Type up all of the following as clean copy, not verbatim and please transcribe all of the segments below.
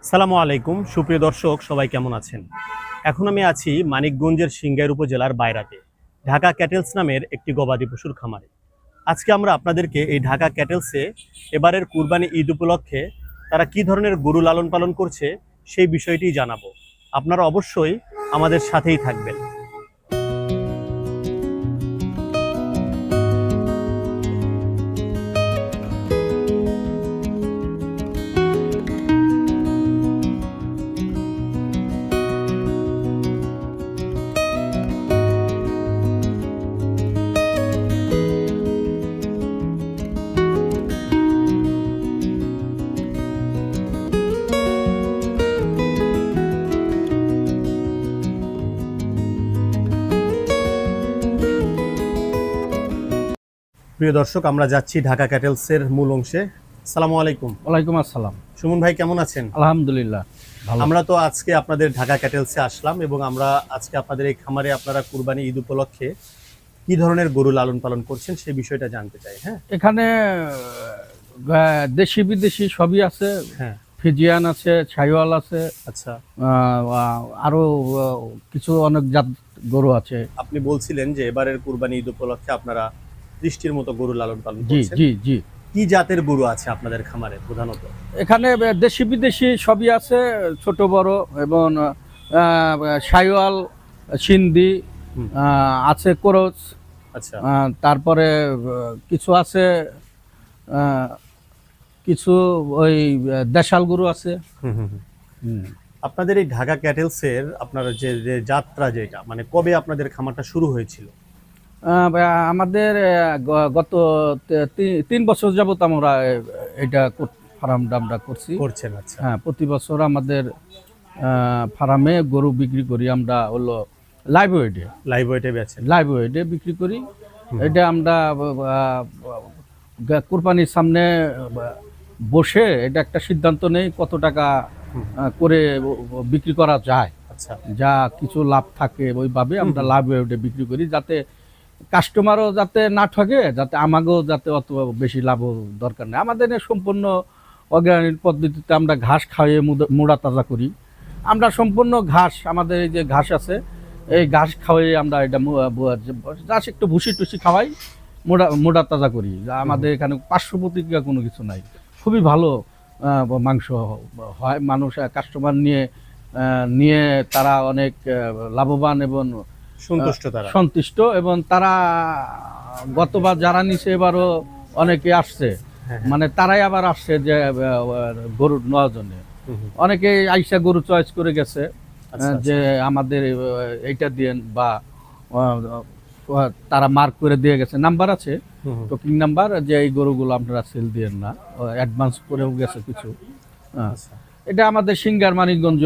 সালামু আলাইকুম সুপ্রিয় দর্শক, সবাই কেমন আছেন? এখন আমি আছি মানিকগঞ্জের সিংগাইর উপজেলার বাইরাতে ঢাকা ক্যাটেলস নামের একটি গবাদি পশুর খামারে। আজকে আমরা আপনাদেরকে এই ঢাকা ক্যাটেলসে এবারের কুরবানি ঈদ উপলক্ষে তারা কি ধরনের গরু লালন পালন করছে সেই বিষয়টি জানাবো। আপনারা অবশ্যই আমাদের সাথেই থাকবেন। প্রিয় দর্শক, আমরা যাচ্ছি ঢাকা ক্যাটেলসের মূল অংশে। আসসালামু আলাইকুম। ওয়ালাইকুম আসসালাম। সুমন ভাই কেমন আছেন? আলহামদুলিল্লাহ ভালো। আমরা তো আজকে আপনাদের ঢাকা ক্যাটেলসে আসলাম এবং আমরা আজকে আপনাদের এই খামারে আপনারা কুরবানি ঈদ উপলক্ষে কি ধরনের গরু লালন পালন করছেন সেই বিষয়টা জানতে চাই। হ্যাঁ, এখানে দেশি বিদেশি সবই আছে। হ্যাঁ, ফিজিয়ান আছে, ছাইওয়াল আছে, আচ্ছা। আরো কিছু অনেক জাত গরু আছে। আপনি বলছিলেন যে এবারের কুরবানি ঈদ উপলক্ষে আপনারা 30টির মতো গরু লালন পালন জি করছেন। জি জি। কি জাতের গরু আছে আপনাদের খামারে প্রধানত? এখানে দেশি বিদেশি সবই আছে, ছোট বড়, এবং ছাইওয়াল, সিন্ধি আছে, কোরস, আচ্ছা, তারপরে কিছু আছে, কিছু ওই দেশাল গরু আছে। আপনাদের এই ঢাকা ক্যাটেলসের আপনারা যে যে যাত্রা, যেটা মানে কবে আপনাদের খামারটা শুরু হয়েছিল? আমাদের গত 3 বছর যাবত আমরা এটা ফার্মটা আমরা করছেন। আচ্ছা, হ্যাঁ, প্রতি বছর আমাদের ফার্মে গরু বিক্রি করি আমরা, হলো লাইভ লাইভ ওয়েটে বিক্রি করি। এটা আমরা কোরবানির সামনে বসে এটা একটা সিদ্ধান্ত নেই কত টাকা করে বিক্রি করা যায়। আচ্ছা, যা কিছু লাভ থাকে ওইভাবে আমরা লাইভ ওয়েটে বিক্রি করি, যাতে কাস্টমারও যাতে না ঠকে, যাতে আমাকেও যাতে অত বেশি লাভ দরকার নেই। আমাদের সম্পূর্ণ অর্গানিক পদ্ধতিতে আমরা ঘাস খাইয়ে মোড়া তাজা করি। আমরা সম্পূর্ণ ঘাস, আমাদের এই যে ঘাস আছে, এই ঘাস খাওয়াই আমরা এটা জাস্ট একটু ভুসি টুসি খাওয়াই, মোড়া তাজা করি। আমাদের এখানে পার্শ্ব প্রতিক্রিয়া কোনো কিছু নাই, খুবই ভালো মাংস হয়। মানুষ কাস্টমার নিয়ে তারা অনেক লাভবান এবং সন্তুষ্ট, এবং তারা গতবার যারা নিছে এবারও অনেকে আসছে। মানে তারাই আবার আসছে যে গরু নেওয়ার জন্য। অনেকে আইসা গরু চয়েস করে গেছে যে আমাদের এইটা দিয়েন, বা তারা মার্ক করে দিয়ে গেছে, নাম্বার আছে, টোকিং নাম্বার, যে এই গরুগুলো আপনারা সেল দিয়েন না, অ্যাডভান্স করেও গেছে কিছু। এটা আমাদের সিংগার মানিকগঞ্জ,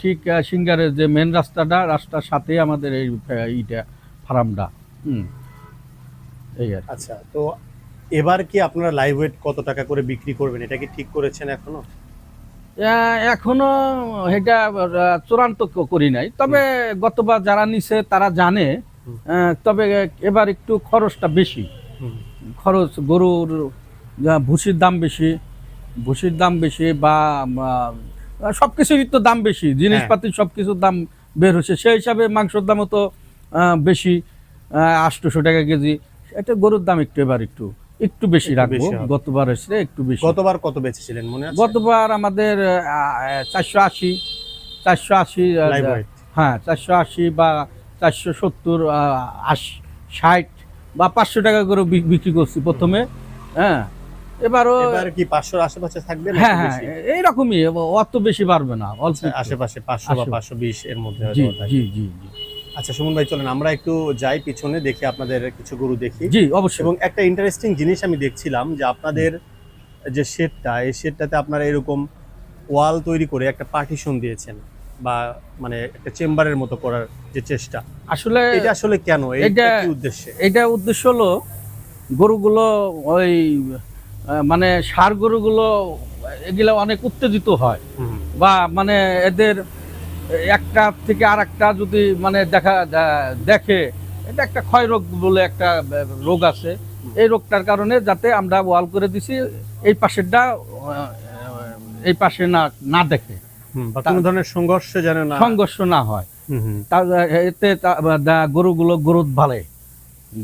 ঠিক সিংগারের যে মেন রাস্তার সাথে আমাদের এইটা ফার্মটা। এই আর। আচ্ছা, তো এবার কি আপনারা লাইভ ওয়েট কত টাকা করে বিক্রি করবেন, এটা কি ঠিক করেছেন এখনো? এখনো এটা চূড়ান্ত করি নাই, তবে গতবার যারা নিছে তারা জানে। তবে এবার একটু খরচটা বেশি, খরচ গরুর ভুসির দাম বেশি, বা সবকিছুরই তো দাম বেশি, জিনিসপাতির সবকিছুর দাম বের হচ্ছে, সেই হিসাবে মাংসের দামও তো বেশি, 800 টাকা কেজি। এটা গরুর দাম এবার একটু বেশি রাখবো। গতবার এসে একটু বেশি। গতবার কত বেচেছিলেন মনে আছে? গতবার আমাদের 480, হ্যাঁ 480 বা 470, 60 বা 500 টাকা করে বিক্রি করছি প্রথমে। হ্যাঁ, এবার কি 500-র আশেপাশে থাকবে? হ্যাঁ হ্যাঁ, এইরকমই, অত বেশি পারবে না, অল্প আশেপাশে 500 বা 520 এর মধ্যে। জি জি জি জি। আচ্ছা সুমন ভাই, চলেন আমরা একটু যাই পিছনে, দেখি আপনাদের কিছু গরু দেখি। জি অবশ্যই। এবং একটা ইন্টারেস্টিং জিনিস আমি দেখছিলাম যে আপনাদের যে শেডটা, এই শেডটাতে আপনারা এরকম ওয়াল তৈরি করে একটা পার্টিশন দিয়েছেন, বা মানে একটা চেম্বারের মতো করার যে চেষ্টা, এটা আসলে কেন, এটা কি উদ্দেশ্যে? এটা উদ্দেশ্য হলো গরুগুলো ওই মানে ষাঁড় গরুগুলো এগুলো অনেক উত্তেজিত হয়, বা মানে এদের একটা থেকে আর একটা যদি মানে দেখে, এটা একটা ক্ষয় রোগ বলে একটা রোগ আছে। এই রোগটার কারণে যাতে আমরা ওয়াল করে দিছি, এই পাশেরটা এই পাশে না না দেখে, বা কোনো ধরনের সংঘর্ষ যেন না সংঘর্ষ না হয়। হুম, হুম। এতে গরুগুলো গ্রোথ বাড়ে,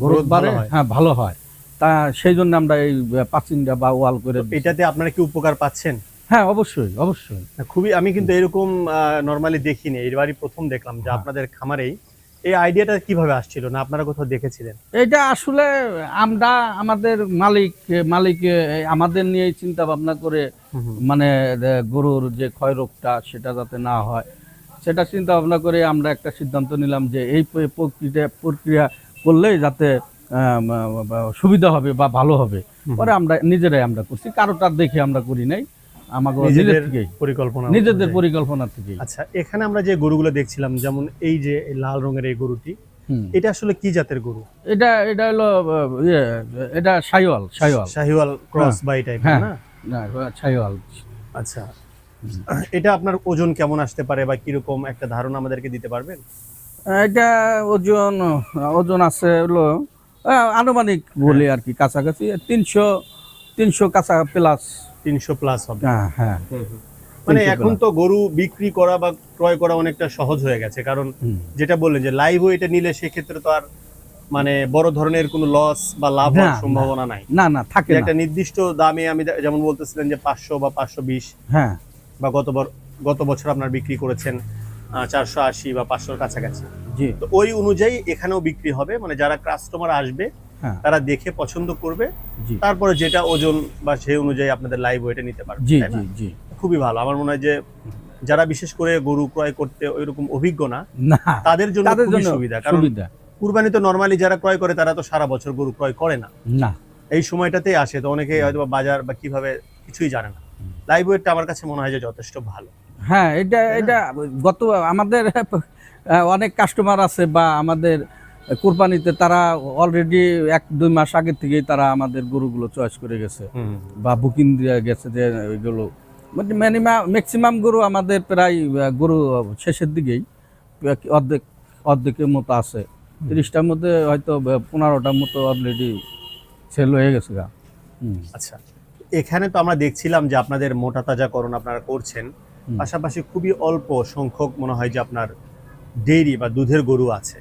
Growth ভালো হয়। হ্যাঁ ভালো হয়। তা সেই জন্য আমরা এই পাচিংটা বা ওয়াল করে দিই। এটাতে আপনারা কি উপকার পাচ্ছেন? হ্যাঁ অবশ্যই অবশ্যই। খুবই, আমি কিন্তু এরকম নরমালি দেখিনি, এবারই প্রথম দেখলাম যে হ্যাঁ। আপনাদের খামারেই এই আইডিয়াটা কিভাবে আসছিল, না আপনারা কোথাও দেখেছিলেন? এটা আসলে আমরা আমাদের মালিক আমাদের নিয়ে চিন্তা ভাবনা করে, মানে গরুর যে ক্ষয় রোগটা সেটা যাতে না হয় সেটা চিন্তা ভাবনা করে আমরা একটা সিদ্ধান্ত নিলাম যে এই প্রক্রিয়া করলেই যাতে সুবিধা হবে বা ভালো হবে। পরে আমরা নিজেরাই আমরা করছি, কারোটার দেখে আমরা করি নাই, আমাদের নিজেদের থেকেই, পরিকল্পনা নিজেদের অনুযায়ী। পরিকল্পনা থেকেই। আচ্ছা, এখানে আমরা যে গরুগুলো দেখছিলাম, যেমন এই যে এই লাল রঙের এই গরুটি, হুম। এটা আসলে কি জাতের গরু? এটা হলো এটা শাহিওয়াল। শাহিওয়াল ক্রস বা এই টাইপের, হ্যাঁ না? না, শাহিওয়াল। আচ্ছা, এটা আপনার ওজন কেমন আসতে পারে বা কিরকম একটা ধারণা আমাদেরকে দিতে পারবেন? এটা ওজন আছে হলো আনুমানিক বলি আর কি, কাছাকাছি 300 কাছা প্লাস। 300 প্লাস হবে। হ্যাঁ হ্যাঁ। মানে 300 এখন তো গরু বিক্রি করা বা ক্রয় করা অনেকটা সহজ হয়ে গেছে, কারণ হুম। যেটা বললেন যে লাইভ ওয়েটে নিলে সেক্ষেত্রে তো আর মানে বড় ধরনের কোনো লস বা লাভ হওয়ার না, সম্ভাবনা নাই। না না থাকে যে না। একটা নির্দিষ্ট দামে, আমি যেমন বলতেছিলেন যে 500 বা 520, হ্যাঁ বা গত বছর আপনার বিক্রি করেছেন 480 বা 500-র কাছাকাছি, জি তো ওই অনুযায়ী এখানেও বিক্রি হবে। মানে যারা কাস্টমার আসবে হ্যাঁ তারা দেখে পছন্দ করবে, জি তারপরে যেটা ওজন বা সেই অনুযায়ী আপনাদের লাইভ ওয়েটে নিতে পারবে, জি তাই না? জি জি। খুবই ভালো। আমার মনে হয় যে যারা বিশেষ করে গরু ক্রয় করতে ওইরকম অভিজ্ঞ না, না তাদের জন্য তাদের খুবই জন্য সুবিধা। কারণ সুবিধা কুরবানি তো নরমালি যারা ক্রয় করে তারা তো সারা বছর গরু ক্রয় করে না, না। এই সময়টাতেই আসে, তো অনেকেই হয়তো বা বাজার বা কিভাবে কিছুই জানে না। লাইভ ওয়েটটা আমার কাছে মনে হয় যে যথেষ্ট ভালো। হ্যাঁ এটা আমাদের অনেক কাস্টমার আছে বা আমাদের কোরবানিতে তারা অলরেডি 1-2 মাস আগে থেকেই তারা আমাদের গরুগুলো চয়েস করে গেছে বা বুকিং দিয়ে গেছে যে এগুলো ম্যাক্সিমাম গরু আমাদের প্রায় গরু শেষের দিকেই অর্ধেকের মতো আছে। 30টার মধ্যে হয়তো 15টার মতো অলরেডি সেল হয়ে গেছে গা। আচ্ছা, এখানে তো আমরা দেখছিলাম যে আপনাদের মোটা তাজাকরণ আপনারা করছেন, পাশাপাশি খুবই অল্প সংখ্যক মনে হয় যে আপনার ডেইরি বা দুধের গরু আছে।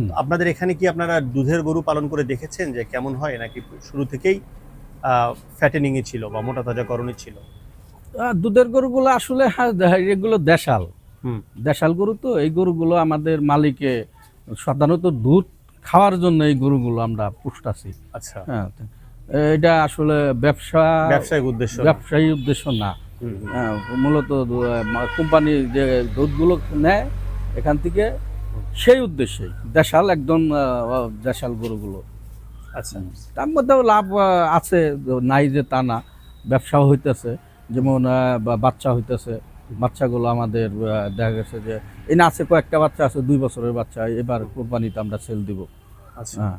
তো আপনাদের এখানে কি আপনারা দুধের গরু পালন করে দেখেছেন যে কেমন হয়, নাকি শুরু থেকেই ফ্যাটেনিংই ছিল বা মোটা তাজাকরণই ছিল? দুধের গরুগুলো আসলে এগুলো দেশাল গরু, তো এই গরুগুলো আমাদের মালিকে সাধারণত দুধ খাওয়ার জন্য এই গরুগুলো আমরা পুষতাছি। আচ্ছা, হ্যাঁ, এটা আসলে ব্যবসায়িক উদ্দেশ্য না। মূলত কোম্পানি যে দুধগুলো নেয় এখান থেকে সেই উদ্দেশ্যেই দেশাল, একদম দেশাল গরুগুলো। আচ্ছা, তার মধ্যেও লাভ আছে, নাই যে তা না, ব্যবসাও হইতেছে, যেমন বাচ্চা হইতেছে। বাচ্চাগুলো আমাদের দেখা গেছে যে এই না আছে কয়েকটা বাচ্চা আছে 2 বছরের বাচ্চা, এবার কোরবানিতে আমরা সেল দিব। আচ্ছা। হ্যাঁ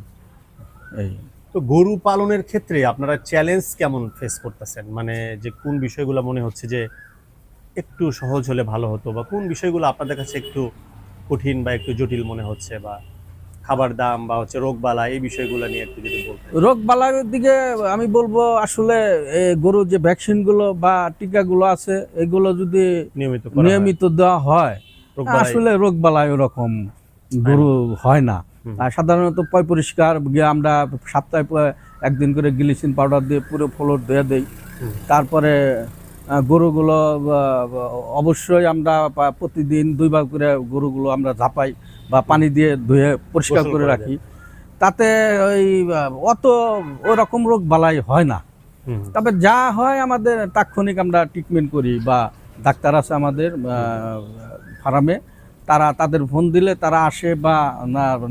এই তো গরু পালনের ক্ষেত্রে আপনারা চ্যালেঞ্জ কেমন ফেস করতেছেন? মানে যে কোন বিষয়গুলো মনে হচ্ছে যে একটু সহজ হলে ভালো হতো, বা কোন বিষয়গুলো আপনাদের কাছে একটু কঠিন বা একটু জটিল মনে হচ্ছে, বা খাবার দাম বা হচ্ছে রোগবালা, এই বিষয়গুলো নিয়ে একটু যদি বলতেন। রোগ বালার দিকে আমি বলবো আসলে গরুর যে ভ্যাকসিনগুলো বা টিকাগুলো আছে এগুলো যদি নিয়মিত দেওয়া হয় আসলে রোগ বালাই ওরকম গরু হয় না। আর সাধারণত পরিষ্কার আমরা সপ্তাহে একদিন করে গ্লিসিন পাউডার দিয়ে পুরো ফ্লোর ধুয়ে দেই। তারপরে গরুগুলো অবশ্যই আমরা প্রতিদিন 2 বার করে গরুগুলো আমরা ঝাপাই বা পানি দিয়ে ধুয়ে পরিষ্কার করে রাখি, তাতে ওই অত ওরকম রোগ বালাই হয় না। তবে যা হয় আমাদের তাৎক্ষণিক আমরা ট্রিটমেন্ট করি, বা ডাক্তার আছে আমাদের ফার্মে, তাদের ফোন দিলে তারা আসে, বা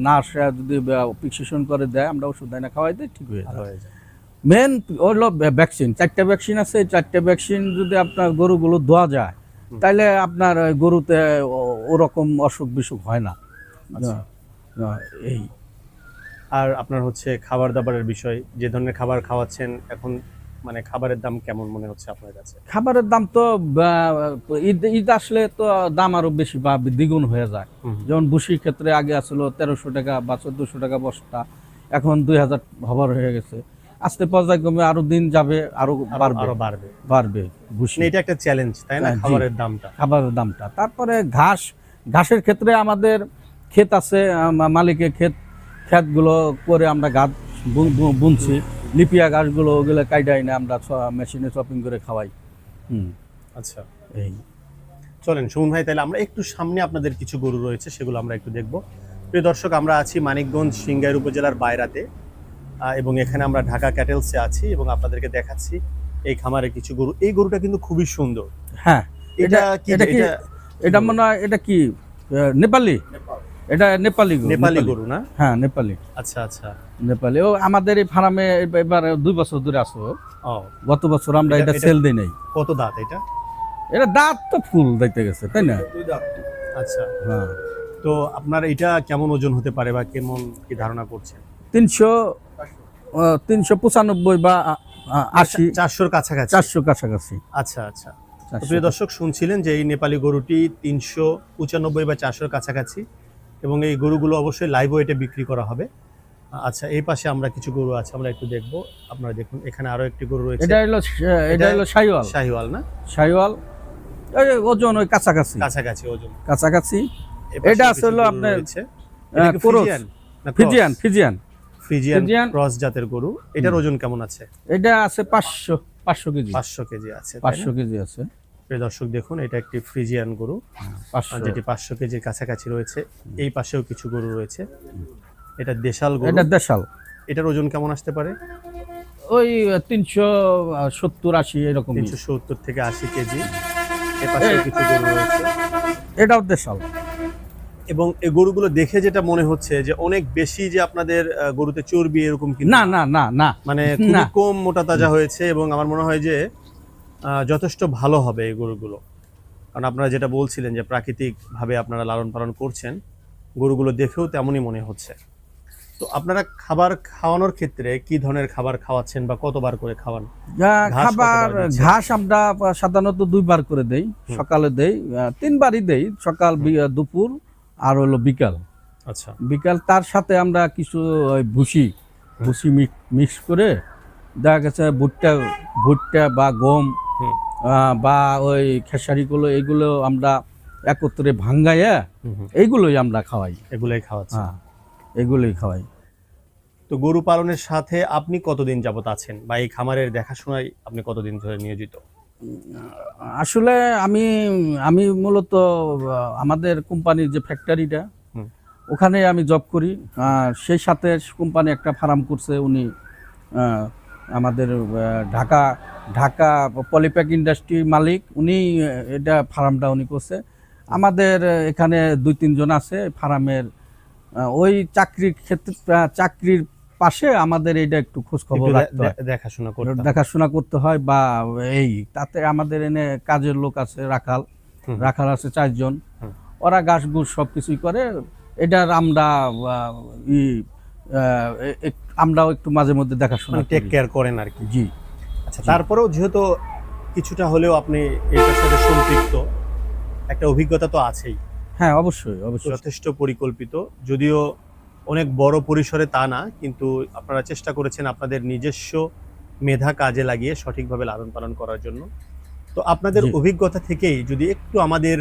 না আসে যদি প্রেসক্রিপশন করে দেয় আমরা ওষুধ না খাওয়াই দিই, ঠিক হয়ে যায়। মেন হলো ভ্যাকসিন, 4টা ভ্যাকসিন আছে। 4টা ভ্যাকসিন যদি আপনার গরুগুলো দেওয়া যায় তাহলে আপনার গরুতে ওরকম অসুখ বিসুখ হয় না। এই আর আপনার হচ্ছে খাবার দাবারের বিষয়, যে ধরনের খাবার খাওয়াচ্ছেন এখন, মানে খাবারের দাম কেমন মনে হচ্ছে আপনার কাছে? খাবারের দাম তো ঈদ আসলে তো দাম আরো বেশি বা দ্বিগুণ হয়ে যায়। যেমন ভুসির ক্ষেত্রে আগে আসলো 1300 টাকা বা 1400 টাকা বস্তা, এখন 2000 হবার হয়ে গেছে। আস্তে পর্যায়ক্রমে আরো দিন যাবে, আরো বাড়বে আরো বাড়বে। বাড়বে ভুসি, মানে এটা একটা চ্যালেঞ্জ, তাই না, জি। খাবারের দামটা। খাবারের দামটা। তারপরে ঘাসের ক্ষেত্রে আমাদের ক্ষেত আছে, মালিকের ক্ষেতগুলো করে আমরা গাছ বুনছি, লিপিয়া ঘাসগুলো ওগুলো কাইডাই না আমরা মেশিনে চপিং করে খাওয়াই। আচ্ছা, এই চলেন সুমন ভাই, তাহলে আমরা একটু সামনে আপনাদের কিছু গরু রয়েছে সেগুলো আমরা একটু দেখব। প্রিয় দর্শক, আমরা আছি মানিকগঞ্জ সিংগাইর উপজেলার বাইরাতে, এবং এখানে আমরা ঢাকা ক্যাটেলসে আছি এবং আপনাদেরকে দেখাচ্ছি এই খামারে কিছু গরু। এই গরুটা কিন্তু খুবই সুন্দর। হ্যাঁ, এটা কি এটা মনে হয় এটা কি নেপালি? এটা নেপালি গরু না? হ্যাঁ, নেপালি। আচ্ছা আচ্ছা, নেপালি। ও আমাদের এই ফার্মে এবার 2 বছর ধরে আছে। ও, গত বছর আমরা এটা সেল দিই নাই। কত দাঁত এটা? এটা দাঁত তো ফুল দেখতে গেছে, তাই না? আচ্ছা, হ্যাঁ। তো আপনার এটা কেমন ওজন হতে পারে বা কেমন কি ধারণা করছেন? 395 বা 80, 400-র কাছাকাছি। 400 কাছাকাছি। আচ্ছা আচ্ছা। তো প্রিয় দর্শক, শুনছিলেন যে এই নেপালি গরুটি 395 বা 400-র কাছাকাছি, এবং এই গরুগুলো অবশ্যই লাইভ ওয়েটে বিক্রি করা হবে। আচ্ছা, এই পাশে আমরা কিছু গরু আছে, আমরা একটু দেখবো। আপনারা দেখুন, এখানে আরো একটি গরু রয়েছে। এটা হলো শাহিওয়াল। শাহিওয়াল না? শাহিওয়াল ওজন ওই কাছাকাছি ওজন কাছাকাছি। এপাশে এটা কিছু আসলে গরু আপনার রয়েছে। এটা কি ফ্রিজিয়ান না ক্রস? ফিজিয়ান ফ্রিজিয়ান ক্রস জাতের গরু। এটার ওজন কেমন আছে? এটা আছে 500 কেজি। 500 কেজি আছে, 500 কেজি আছে। প্রিয় দর্শক দেখুন, এটা একটি ফ্রিজিয়ান গরু, 500, যেটি 500 কেজির কাছাকাছি রয়েছে। এই পাশেও কিছু গরু রয়েছে। এটা দেশাল গরু। এটা দেশাল। এটার ওজন কেমন আসতে পারে? ওই 370-80 এরকম। 370 থেকে 80 কেজি। এই পাশেও কিছু গরু রয়েছে। এটাও দেশাল। এবং এই গরুগুলো দেখে যেটা মনে হচ্ছে যে অনেক বেশি যে আপনাদের গরুতে চর্বি এরকম কিন্তু না না না না, মানে খুবই কম মোটা তাজা হয়েছে, এবং আমার মনে হয় যে যথেষ্ট ভালো হবে এই গরুগুলো। কারণ আপনারা যেটা বলছিলেন যে প্রাকৃতিকভাবে আপনারা লালন পালন করছেন, গরুগুলো দেখেও তেমনই মনে হচ্ছে। তো আপনারা খাবার খাওয়ানোর ক্ষেত্রে কি ধরনের খাবার খাওয়াচ্ছেন বা কতবার করে খাওয়ান? খাবার ঘাস আমরা সাধারণত 2 বার করে দেই। সকালে দেই, 3 বারই দেই, সকাল দুপুর আর হলো বিকাল। আচ্ছা, বিকাল তার সাথে আমরা কিছু ভুসি মিক্স করে, দেখা গেছে ভুট্টা বা গম বা ওই খেসারিগুলো, এগুলো আমরা একত্রে ভাঙ্গাইয়া এইগুলোই আমরা খাওয়াই। এগুলোই খাওয়াচ্ছেন? হ্যাঁ, এগুলোই খাওয়াই। তো গরু পালনের সাথে আপনি কতদিন যাবত আছেন, বা এই খামারের দেখাশোনায় আপনি কতদিন ধরে নিয়োজিত? আসলে আমি মূলত আমাদের কোম্পানির যে ফ্যাক্টরিটা, ওখানে আমি জব করি। সেই সাথে কোম্পানি একটা ফার্ম করছে, উনি আমাদের ঢাকা পলিপ্যাক ইন্ডাস্ট্রির মালিক, উনি এটা ফার্মটা উনি করছে। আমাদের এখানে 2-3 জন আছে ফার্মের। ওই চাকরির পাশে আমাদের এইটা একটু খোঁজ খবর রাখতে হয়, দেখাশোনা করতে হয়। বা এই তাতে আমাদের এনে কাজের লোক আছে, রাখাল আছে 4 জন। ওরা ঘাস গুছ সবকিছুই করে। এটার আমরাও একটু মাঝে মধ্যে দেখাশোনা টেক কেয়ার করেন আর কি। জি। আচ্ছা, তারপরেও যেহেতু কিছুটা হলেও আপনি এটার সাথে সম্পৃক্ত, একটা অভিজ্ঞতা তো আছেই। হ্যাঁ, অবশ্যই যথেষ্ট পরিকল্পিত, যদিও অনেক বড় পরিসরে তা না, কিন্তু আপনারা চেষ্টা করেছেন আপনাদের নিজস্ব মেধা কাজে লাগিয়ে সঠিকভাবে লালন পালন করার জন্য। তো আপনাদের অভিজ্ঞতা থেকেই যদি একটু আমাদের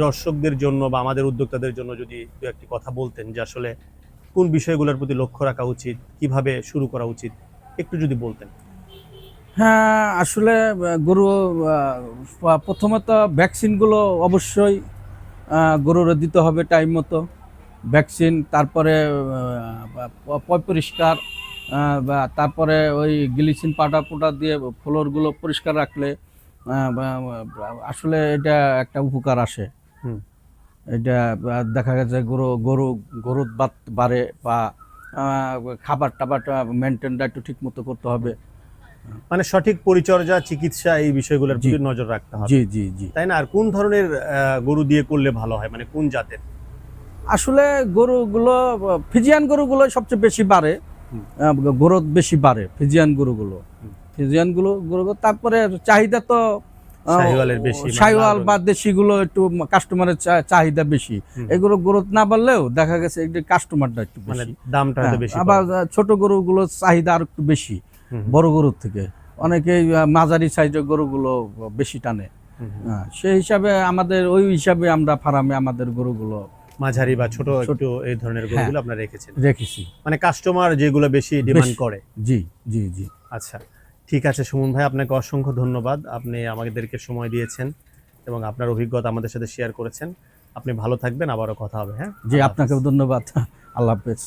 দর্শকদের জন্য বা আমাদের উদ্যোক্তাদের জন্য যদি দু একটি কথা বলতেন, যে আসলে কোন বিষয়গুলোর প্রতি লক্ষ্য রাখা উচিত, কিভাবে শুরু করা উচিত, একটু যদি বলতেন। হ্যাঁ, আসলে গরু প্রথমত ভ্যাকসিনগুলো অবশ্যই গরুর দিতে হবে টাইম মতো ভ্যাকসিন। তারপরে পরিষ্কার, তারপরে ওই গ্লিসিন পাউডার দিয়ে ফ্লোরগুলো পরিষ্কার রাখলে আসলে এটা একটা উপকার আসে। এটা দেখা গেছে গরুর বাড়ে, বা খাবার টাবারটা মেনটেনটা একটু ঠিক মতো করতে হবে। মানে সঠিক পরিচর্যা, চিকিৎসা, এই বিষয়গুলোর প্রতি নজর রাখতে হবে। জি জি জি, তাই না? আর কোন ধরনের গরু দিয়ে করলে ভালো হয়, মানে কোন জাতের? আসলে গরুগুলো ফিজিয়ান গরুগুলো সবচেয়ে বেশি বাড়ে, গ্রোথ বেশি বাড়ে ফিজিয়ান গরুগুলো। তারপরে চাহিদা তো শাহিওয়াল বা দেশিগুলো একটু কাস্টমারের চাহিদা বেশি। এগুলো গ্রোথ না বাড়লেও দেখা গেছে কাস্টমারটা একটু বেশি, দামটা বেশি। আবার ছোট গরুগুলো চাহিদা আর একটু বেশি। হুম। বড় গরুর থেকে। অনেকেই মাঝারি সাইজের গরুগুলো বেশি টানে। সেই হিসাবে আমাদের ওই হিসাবে আমরা ফার্মে আমাদের গরুগুলো মাঝারি বা ছোট ছোট- একটু এই ধরনের গরুগুলো আপনারা রেখেছেন, রেখেছি। মানে কাস্টমার যেগুলো বেশি ডিমান্ড বেশি- করে। জি জি জি। আচ্ছা, ঠিক আছে সুমন ভাই, আপনাকে অসংখ্য ধন্যবাদ। আপনি আমাদেরকে সময় দিয়েছেন এবং আপনার অভিজ্ঞতা আমাদের সাথে শেয়ার করেছেন। আপনি ভালো থাকবেন, আবারও কথা হবে। হ্যাঁ, জি, আল্লাহ আপনাকেও হাফেজ। ধন্যবাদ। আল্লাহ হাফেজ।